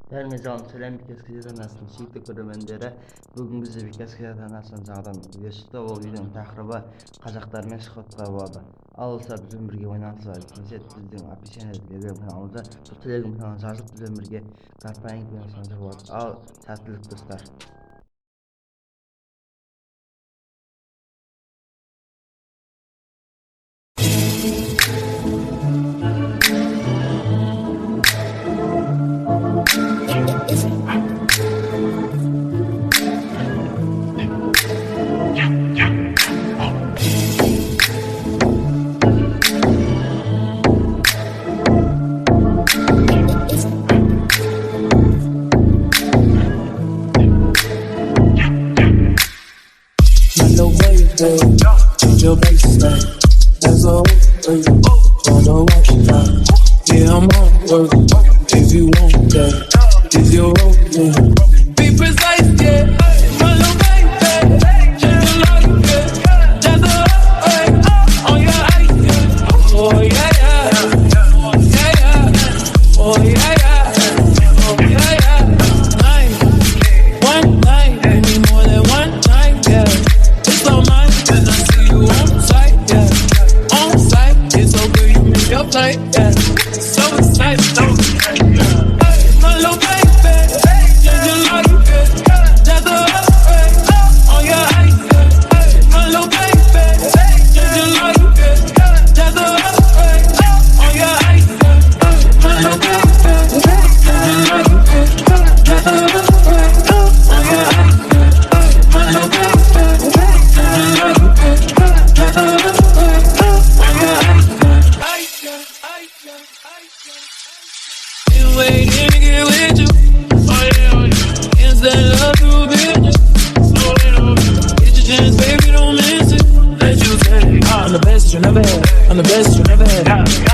Бәріңе жалын сәлем Бикес арнасының сүйікті көрермендері. Бүгін бізде Бикес арнасынан жаңадан видео шықты. Ол видеоның тақырыбы қазақтармен сұхбаттар болады. Ал олар бізбен бірге ойнаңыздар. Біздің описаниеде Telegram каналымызда сол Telegram каналына жазылып бізбен бірге қарапайым ойнасаңыздар болады. Ал сәттілік достар. Change your baseline. That's all. Wanna watch that? Yeah, I'm on work. If you want that, if you're open, be precise, yeah. My little baby, change your life, yeah. That's all. On your ice, yeah. Oh yeah, yeah. Oh yeah, yeah. Oh yeah, yeah. Oh yeah, yeah. Night, one night, any more than one night, yeah. It's all mine. Your flight, yeah. So excited, so excited. My little baby, change your life, yeah. That's the way on your ice, yeah. My little baby, change your life, yeah. That's the way on your ice, yeah. My little baby, change your life, yeah. That's the way on your ice, yeah. My little baby, change your life, yeah. That's the way on your ice. Been waiting to get with you. Oh yeah, oh yeah. Instant love through bitches. Oh yeah, oh yeah. Get your chance, baby, don't miss it. Let you take. I'm the best you never had. I'm the best you never had.